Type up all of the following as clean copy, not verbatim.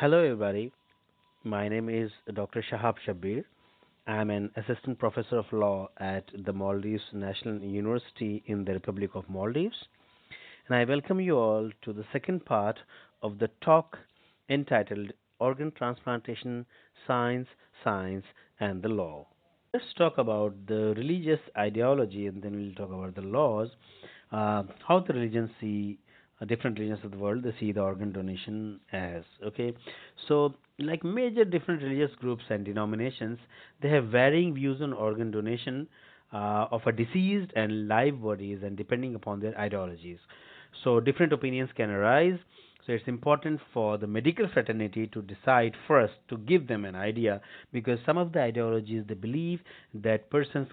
Hello, everybody. My name is Dr. Shahab Shabbir. I'm an assistant professor of law at the Maldives National University in the Republic of Maldives, and I welcome you all to the second part of the talk entitled Organ Transplantation Science, Science, and the Law. Let's talk about the religious ideology and then we'll talk about the laws. How the religions see different religions of the world, they see the organ donation as. Okay, so like major different religious groups and denominations, they have varying views on organ donation of a deceased and live bodies, and depending upon their ideologies. So different opinions can arise. So it's important for the medical fraternity to decide first to give them an idea, because some of the ideologies they believe that persons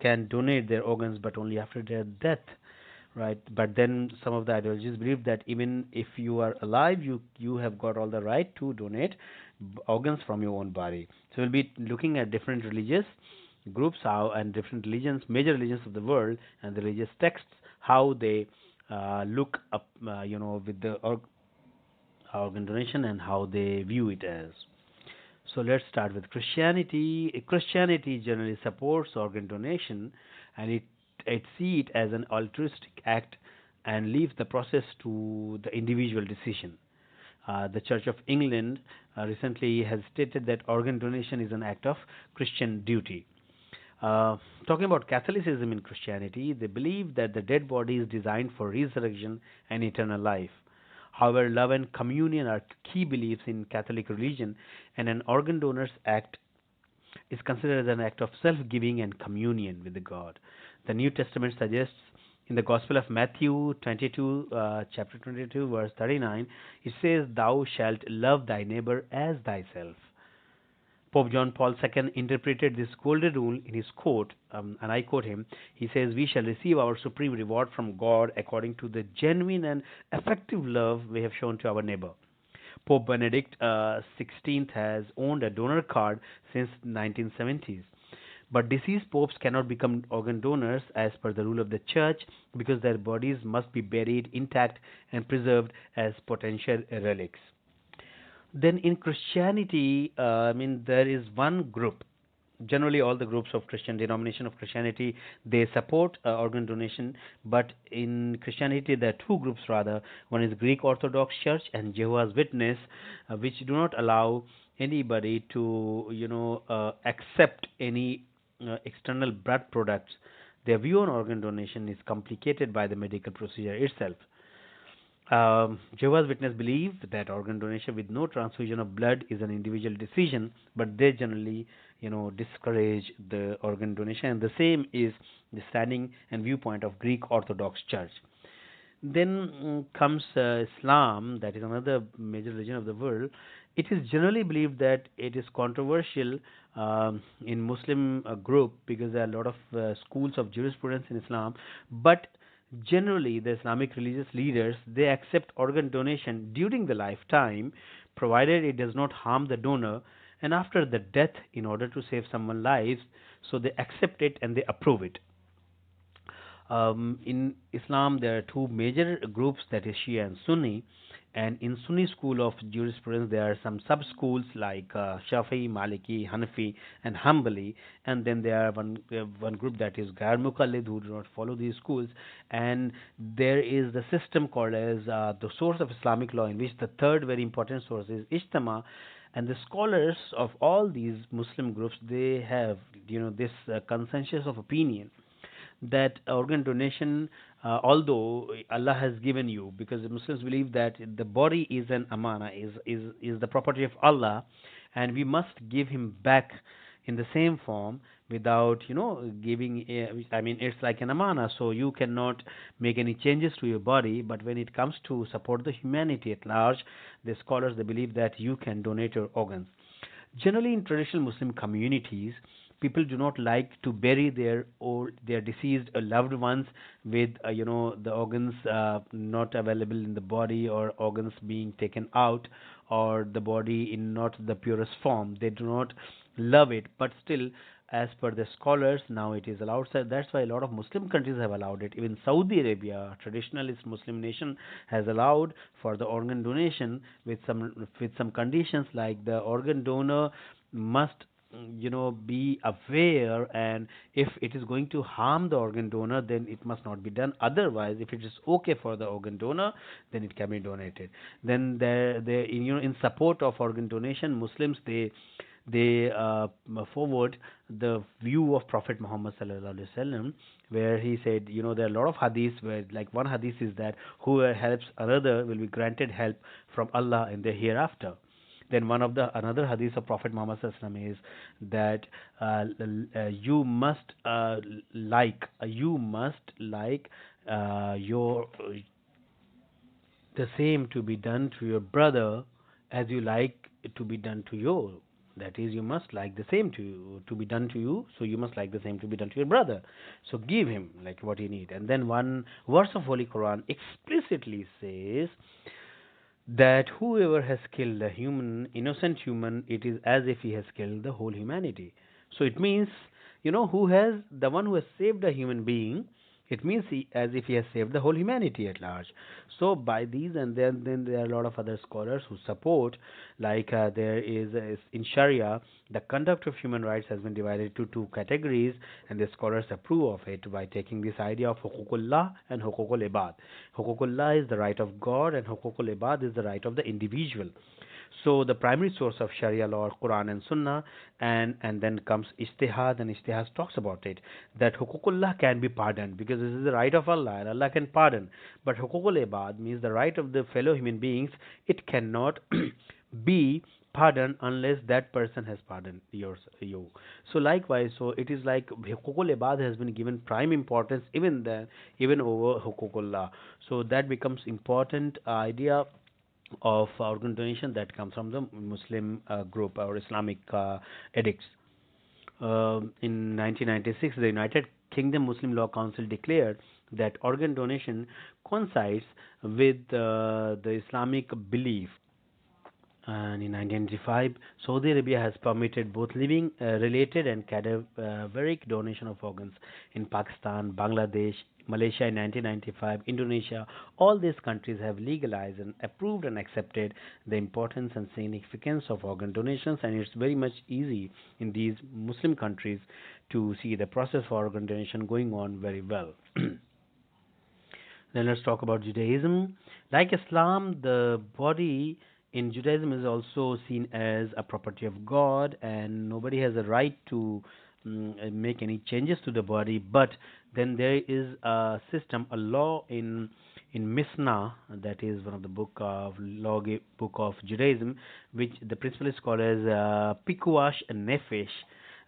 can donate their organs but only after their death, right? But then some of the ideologies believe that even if you are alive, you have got all the right to donate organs from your own body. So we'll be looking at different religious groups how and different religions, major religions of the world, and the religious texts, how they look up, with the organ donation and how they view it as. So let's start with Christianity. Christianity generally supports organ donation, and it see it as an altruistic act and leaves the process to the individual decision. The Church of England recently has stated that organ donation is an act of Christian duty. Uh, Talking about Catholicism in Christianity, they believe that the dead body is designed for resurrection and eternal life. However, love and communion are key beliefs in Catholic religion, and an organ donor's act is considered as an act of self giving and communion with the God. The New Testament suggests in the Gospel of Matthew 22, chapter 22, verse 39, it says, "Thou shalt love thy neighbor as thyself." Pope John Paul II interpreted this golden rule in his quote, and I quote him. He says, "We shall receive our supreme reward from God according to the genuine and effective love we have shown to our neighbor." Pope Benedict XVI has owned a donor card since 1970s. But deceased popes cannot become organ donors as per the rule of the church, because their bodies must be buried intact and preserved as potential relics. Then in Christianity, there is one group. Generally, all the groups of Christian denomination of Christianity, they support organ donation. But in Christianity, there are two groups rather. One is Greek Orthodox Church and Jehovah's Witness, which do not allow anybody to, accept any external blood products. Their view on organ donation is complicated by the medical procedure itself. Jehovah's Witnesses believe that organ donation with no transfusion of blood is an individual decision, but they generally, discourage the organ donation. And the same is the standing and viewpoint of Greek Orthodox Church. Then comes Islam, that is another major religion of the world. It is generally believed that it is controversial in Muslim group, because there are a lot of schools of jurisprudence in Islam. But generally, the Islamic religious leaders, they accept organ donation during the lifetime, provided it does not harm the donor, and after the death, in order to save someone's lives. So they accept it and they approve it. In Islam, there are two major groups, that is Shia and Sunni. And in Sunni school of jurisprudence, there are some sub schools like Shafi, Maliki, Hanafi, and Hanbali. And then there are one group, that is Gair Muqallid, who do not follow these schools. And there is the system called as the source of Islamic law, in which the third very important source is Ijtama. And the scholars of all these Muslim groups, they have, this consensus of opinion that organ donation, although Allah has given you, because the Muslims believe that the body is an amana, is the property of Allah, and we must give him back in the same form without, giving. It's like an amana, so you cannot make any changes to your body. But when it comes to support the humanity at large, the scholars, they believe that you can donate your organs. Generally, in traditional Muslim communities, people do not like to bury their deceased loved ones with the organs not available in the body, or organs being taken out, or the body in not the purest form. They do not love it, but still as per the scholars, now it is allowed. So that's why a lot of Muslim countries have allowed it. Even Saudi Arabia, traditionalist Muslim nation, has allowed for the organ donation with some conditions, like the organ donor must be aware, and if it is going to harm the organ donor, then it must not be done. Otherwise, if it is okay for the organ donor, then it can be donated. Then in support of organ donation, Muslims, they forward the view of Prophet Muhammad sallallahu alaihi wasallam, where he said, there are a lot of hadiths where, like, one hadith is that whoever helps another will be granted help from Allah in the hereafter. Then one of the another hadith of Prophet Muhammad sallallahu alaihi wasallam is that you must like your the same to be done to your brother as you like it to be done to you. That is, you must like the same to be done to you, so you must like the same to be done to your brother. So give him like what he need. And then one verse of Holy Quran explicitly says that whoever has killed a innocent human, it is as if he has killed the whole humanity. So it means, the one who has saved a human being, it means as if he has saved the whole humanity at large. So by these, and then there are a lot of other scholars who support, like there is in Sharia, the conduct of human rights has been divided to two categories, and the scholars approve of it by taking this idea of huququllah and huququl ibad. Huququllah is the right of God, and huququl ibad is the right of the individual. So the primary source of Sharia law, Quran and Sunnah, and then comes Ijtihad, and Ijtihad talks about it, that Huququllah can be pardoned because this is the right of Allah, and Allah can pardon. But Huququl Ibad means the right of the fellow human beings. It cannot be pardoned unless that person has pardoned you. So likewise, so it is like Huququl Ibad has been given prime importance even over Huququllah. So that becomes important idea of organ donation that comes from the Muslim group or Islamic edicts. In 1996, the United Kingdom Muslim Law Council declared that organ donation coincides with the Islamic belief. And in 1995, Saudi Arabia has permitted both living related and cadaveric donation of organs. In Pakistan, Bangladesh, Malaysia in 1995, Indonesia, all these countries have legalized and approved and accepted the importance and significance of organ donations, and it's very much easy in these Muslim countries to see the process of organ donation going on very well. Then let's talk about Judaism. Like Islam, the body in Judaism is also seen as a property of God, and nobody has a right to make any changes to the body. But then there is a system, a law in Mishnah, that is one of the book of Judaism, which the principle is called as Pikuash and Nefesh.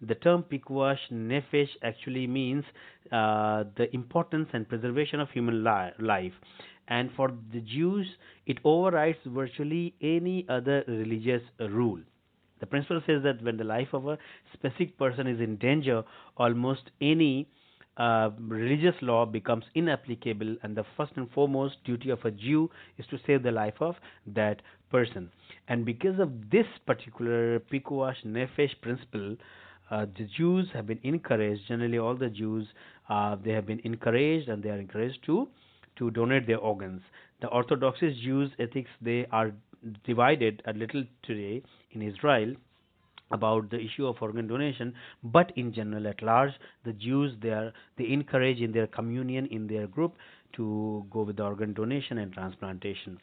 The term Pikuash Nefesh actually means the importance and preservation of human life. And for the Jews, it overrides virtually any other religious rule. The principle says that when the life of a specific person is in danger, almost any religious law becomes inapplicable, and the first and foremost duty of a Jew is to save the life of that person. And because of this particular Pikuash Nefesh principle, the Jews have been encouraged. Generally, all the Jews they have been encouraged, and they are encouraged to donate their organs. The Orthodox Jews ethics, they are divided a little today in Israel about the issue of organ donation, but in general, at large, the Jews, they encourage in their communion, in their group, to go with the organ donation and transplantation.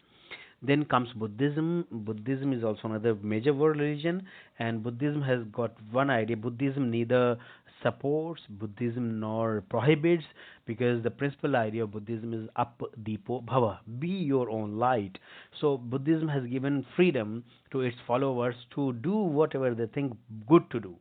Then comes Buddhism. Buddhism is also another major world religion, and Buddhism has got one idea. Buddhism neither supports Buddhism nor prohibits, because the principal idea of Buddhism is up deepo bhava, be your own light. So Buddhism has given freedom to its followers to do whatever they think good to do.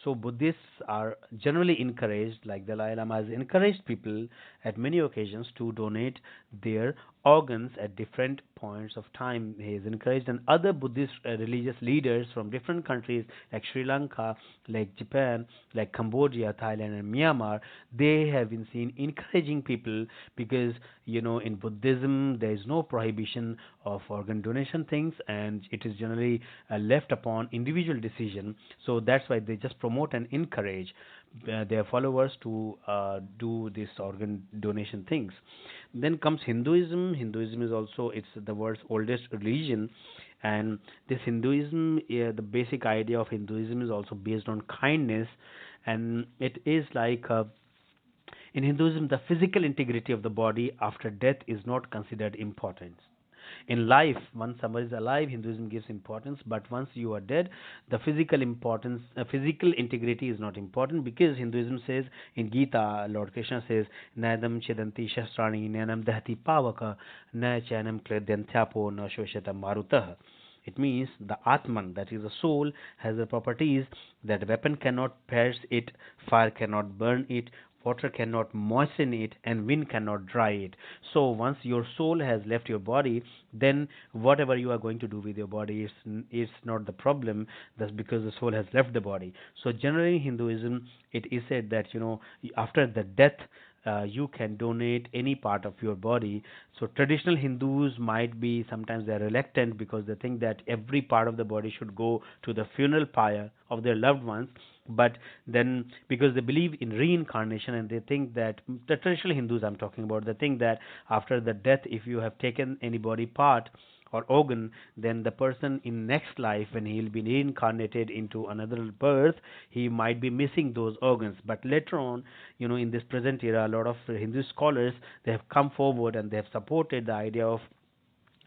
So Buddhists are generally encouraged, like Dalai Lama has encouraged people at many occasions to donate their organs at different points of time. He is encouraged, and other Buddhist religious leaders from different countries like Sri Lanka, like Japan, like Cambodia, Thailand, and Myanmar, they have been seen encouraging people because in Buddhism there is no prohibition of organ donation things, and it is generally left upon individual decision. So that's why they just promote and encourage their followers to do this organ donation things. Then comes Hinduism. Hinduism is also, it's the world's oldest religion, and this Hinduism, the basic idea of Hinduism is also based on kindness, and it is like in Hinduism, the physical integrity of the body after death is not considered important. In life, once somebody is alive, Hinduism gives importance, but once you are dead, the physical integrity is not important, because Hinduism says in Gita, Lord Krishna says, Nadam Chedanti Shastrani Nanam Dahati Pavaka Na Chanam Kledyanthyapo Na Shoshata Marutah. It means the Atman, that is the soul, has the properties that weapon cannot pierce it, fire cannot burn it, water cannot moisten it, and wind cannot dry it. So once your soul has left your body, then whatever you are going to do with your body is not the problem. That's because the soul has left the body. So generally in Hinduism, it is said that after the death, you can donate any part of your body. So traditional Hindus might be, sometimes they're reluctant because they think that every part of the body should go to the funeral pyre of their loved ones. But then, because they believe in reincarnation, and they think that, the traditional Hindus I'm talking about, they think that after the death, if you have taken any body part or organ, then the person in next life, when he will be reincarnated into another birth, he might be missing those organs. But later on, in this present era, a lot of Hindu scholars, they have come forward and they have supported the idea of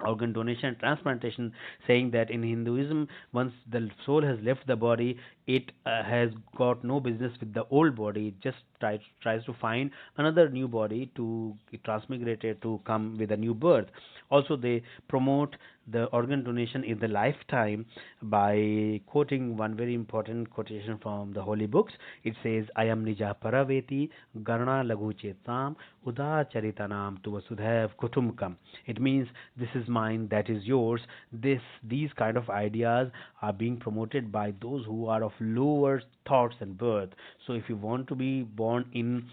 organ donation and transplantation, saying that in Hinduism, once the soul has left the body, it has got no business with the old body. It just tries to find another new body to transmigrate it, to come with a new birth. Also, they promote the organ donation in the lifetime by quoting one very important quotation from the holy books. It says, "I am nija paraveti garna lagu chetam uda charitanam tuvasudhav kutumkam." It means, this is mine, that is yours. These kind of ideas are being promoted by those who are of lower thoughts and birth. So if you want to be born in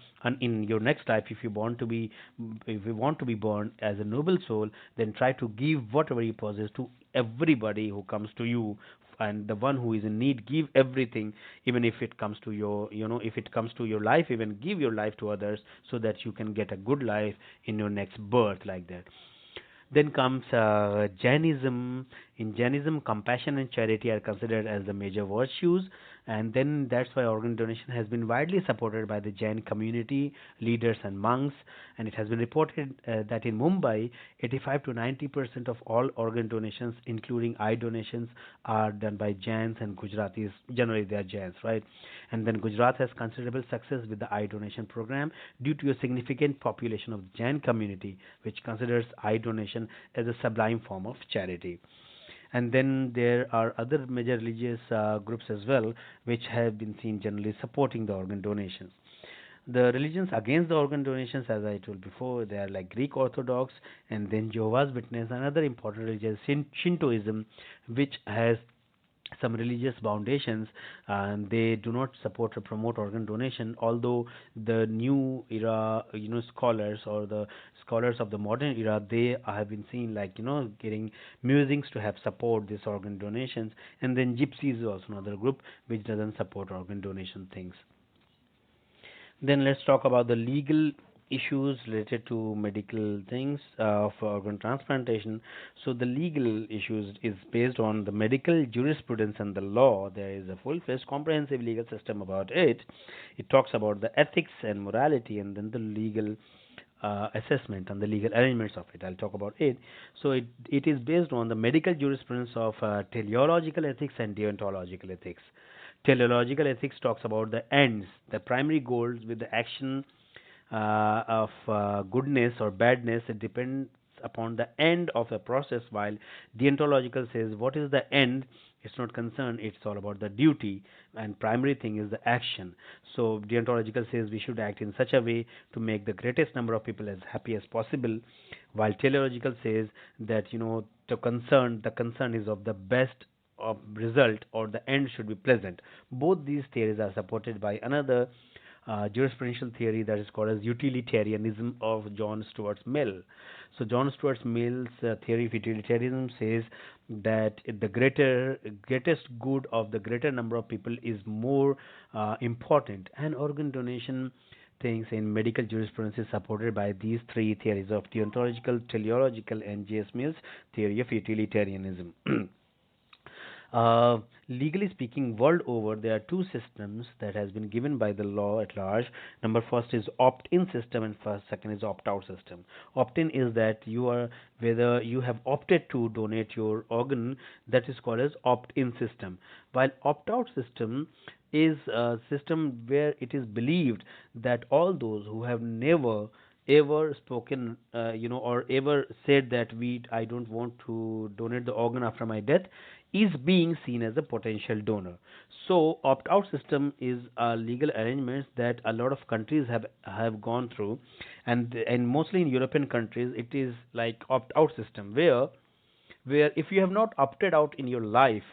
your next life, if you want to be born as a noble soul, then try to give whatever you possess to everybody who comes to you, and the one who is in need, give everything, even if it comes to if it comes to your life, even give your life to others, so that you can get a good life in your next birth, like that. Then comes Jainism. In Jainism, compassion and charity are considered as the major virtues, and then that's why organ donation has been widely supported by the Jain community, leaders, and monks. And it has been reported that in Mumbai, 85 to 90% of all organ donations, including eye donations, are done by Jains and Gujaratis. Generally, they are Jains, right? And then Gujarat has considerable success with the eye donation program due to a significant population of the Jain community, which considers eye donation as a sublime form of charity. And then there are other major religious groups as well, which have been seen generally supporting the organ donations. The religions against the organ donations, as I told before, they are like Greek Orthodox, and then Jehovah's Witness. Another important religion is Shintoism, which has some religious foundations, and they do not support or promote organ donation, although the new era scholars, or the scholars of the modern era, they have been seen, like getting musings to have support this organ donations. And then Gypsies is also another group which doesn't support organ donation things. Then let's talk about the legal issues related to medical things of organ transplantation. So the legal issues is based on the medical jurisprudence and the law. There is a full-fledged comprehensive legal system about it. It talks about the ethics and morality, and then the legal assessment and the legal arrangements of it. I'll talk about it. So it is based on the medical jurisprudence of teleological ethics and deontological ethics. Teleological ethics talks about the ends, the primary goals with the action of goodness or badness. It depends upon the end of a process, while deontological says what is the end It's not concern, it's all about the duty, and primary thing is the action. So deontological says we should act in such a way to make the greatest number of people as happy as possible, while teleological says that the concern is of the best of result, or the end should be pleasant. Both these theories are supported by another jurisprudential theory that is called as utilitarianism of John Stuart Mill. So John Stuart Mill's theory of utilitarianism says that the greatest good of the greater number of people is more important, and organ donation things in medical jurisprudence is supported by these three theories of deontological, teleological, and J.S. Mill's theory of utilitarianism. Legally speaking, world over, there are two systems that has been given by the law at large. Number first is opt-in system, and first second is opt-out system. Opt-in is that you are whether you have opted to donate your organ, that is called as opt-in system. While opt-out system is a system where it is believed that all those who have never ever spoken, or ever said that I don't want to donate the organ after my death, is being seen as a potential donor. So opt-out system is a legal arrangement that a lot of countries have gone through, and mostly in European countries it is like opt-out system, where if you have not opted out in your life,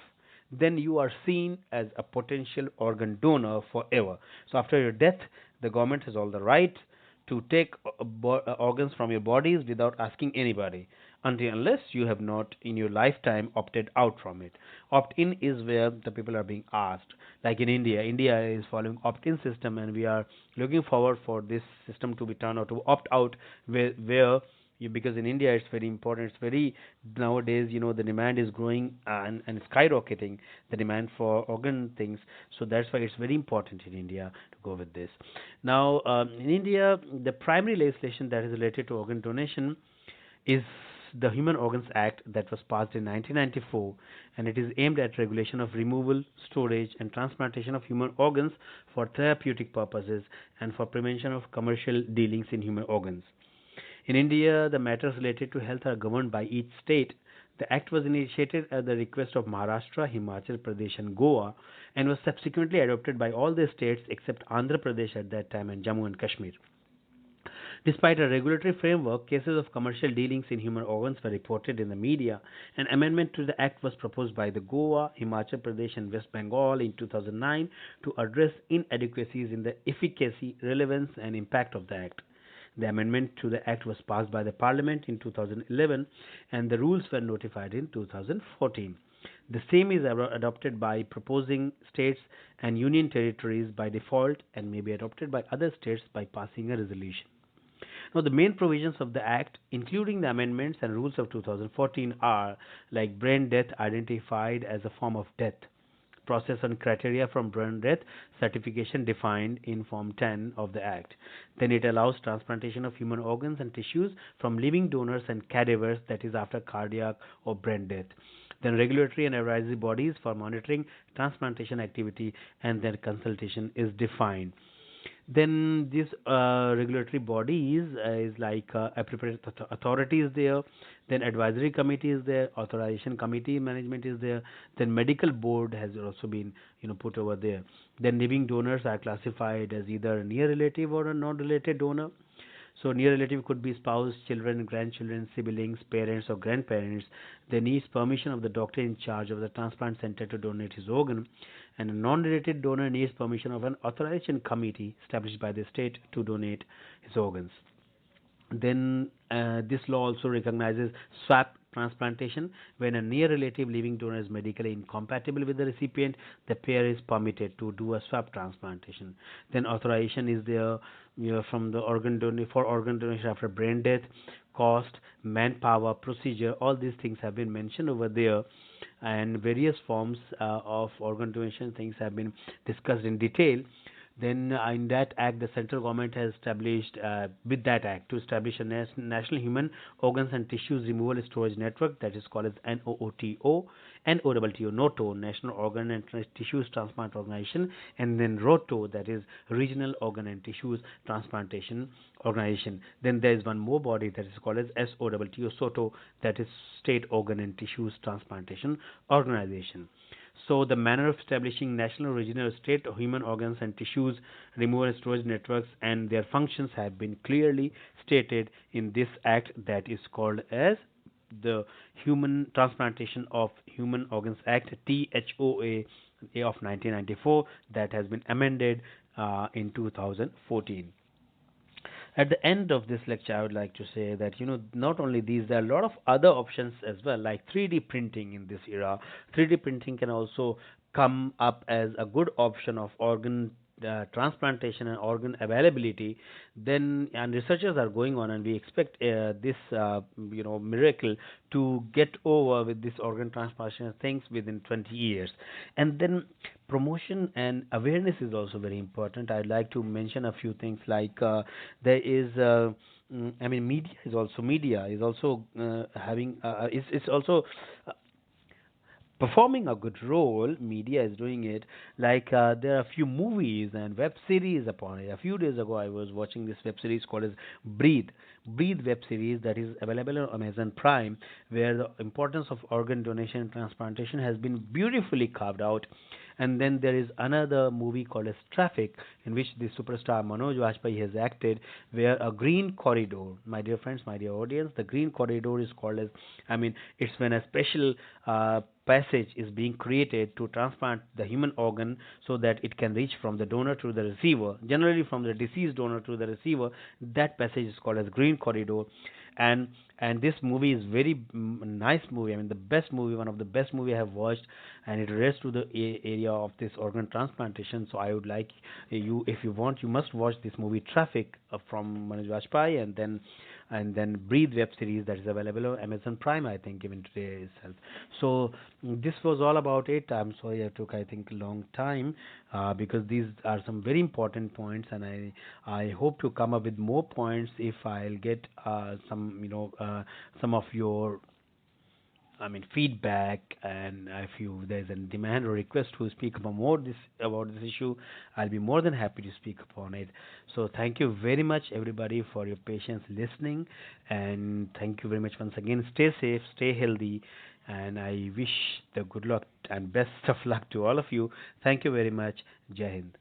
then you are seen as a potential organ donor forever. So after your death, the government has all the right to take organs from your bodies without asking anybody, until unless you have not in your lifetime opted out from it. Opt-in is where the people are being asked. Like in India, India is following opt-in system, and we are looking forward for this system to be turned out to opt out, where because in India it's very important. It's very nowadays, the demand is growing, and skyrocketing, the demand for organ things. So that's why it's very important in India to go with this. Now, in India, the primary legislation that is related to organ donation is the Human Organs Act that was passed in 1994, and it is aimed at regulation of removal, storage, and transplantation of human organs for therapeutic purposes and for prevention of commercial dealings in human organs. In India, the matters related to health are governed by each state. The act was initiated at the request of Maharashtra, Himachal Pradesh, and Goa, and was subsequently adopted by all the states except Andhra Pradesh at that time and Jammu and Kashmir. Despite a regulatory framework, cases of commercial dealings in human organs were reported in the media. An amendment to the act was proposed by the Goa, Himachal Pradesh, and West Bengal in 2009 to address inadequacies in the efficacy, relevance, and impact of the act. The amendment to the Act was passed by the Parliament in 2011, and the rules were notified in 2014. The same is adopted by proposing states and union territories by default, and may be adopted by other states by passing a resolution. Now, the main provisions of the Act, including the amendments and rules of 2014, are like brain death identified as a form of death, process and criteria from brain death certification defined in Form 10 of the Act. Then it allows transplantation of human organs and tissues from living donors and cadavers, that is after cardiac or brain death. Then regulatory and advisory bodies for monitoring transplantation activity and their consultation is defined. Then this regulatory bodies is like appropriate authority is there, then advisory committee is there, authorization committee management is there, then medical board has also been put over there. Then living donors are classified as either a near relative or a non-related donor. So near relative could be spouse, children, grandchildren, siblings, parents, or grandparents. They need permission of the doctor in charge of the transplant center to donate his organ, and a non-related donor needs permission of an authorization committee established by the state to donate his organs. Then this law also recognizes swap transplantation. When a near relative living donor is medically incompatible with the recipient, the pair is permitted to do a swap transplantation. Then authorization is there from the for organ donation after brain death, cost, manpower, procedure. All these things have been mentioned over there, and various forms of organ donation things have been discussed in detail. Then in that act, the central government has established, with that act, to establish a national human organs and tissues removal storage network, that is called as NOOTO, NOTO, National Organ and Tissues Transplant Organization, and then ROTO, that is Regional Organ and Tissues Transplantation Organization. Then there is one more body that is called as SOTO, that is State Organ and Tissues Transplantation Organization. So the manner of establishing national, regional, state human organs and tissues, removal and storage networks, and their functions have been clearly stated in this act that is called as the Human Transplantation of Human Organs Act (THOA) of 1994 that has been amended in 2014. At the end of this lecture, I would like to say that not only these, there are a lot of other options as well, like 3D printing in this era. 3D printing can also come up as a good option of organ transplantation and organ availability. Then, and researchers are going on, and we expect this miracle to get over with this organ transplantation things within 20 years. And then promotion and awareness is also very important. I'd like to mention a few things like there is I mean, media is also having it's also performing a good role. Media is doing it. Like there are a few movies and web series upon it. A few days ago, I was watching this web series called as Breathe. Breathe web series that is available on Amazon Prime, where the importance of organ donation and transplantation has been beautifully carved out. And then there is another movie called as Traffic, in which the superstar Manoj Vajpayee has acted, where a green corridor, my dear friends, my dear audience, the green corridor is called as, I mean, it's when a special passage is being created to transplant the human organ so that it can reach from the donor to the receiver, generally from the deceased donor to the receiver. That passage is called as green corridor. And this movie is very nice movie. I mean, the best movie, one of the best movie I have watched, and it relates to the area of this organ transplantation. So I would like you, if you want, you must watch this movie Traffic from Manoj Vajpayee, and then Breathe web series that is available on Amazon Prime, I think, even today itself. So this was all about it. I'm sorry I took, I think, a long time because these are some very important points, and I hope to come up with more points if I'll get some of your, I mean, feedback, and if you there's a demand or request to speak about this issue, I'll be more than happy to speak upon it. So thank you very much, everybody, for your patience listening, and thank you very much once again. Stay safe, stay healthy, and I wish the good luck and best of luck to all of you. Thank you very much. Jai Hind.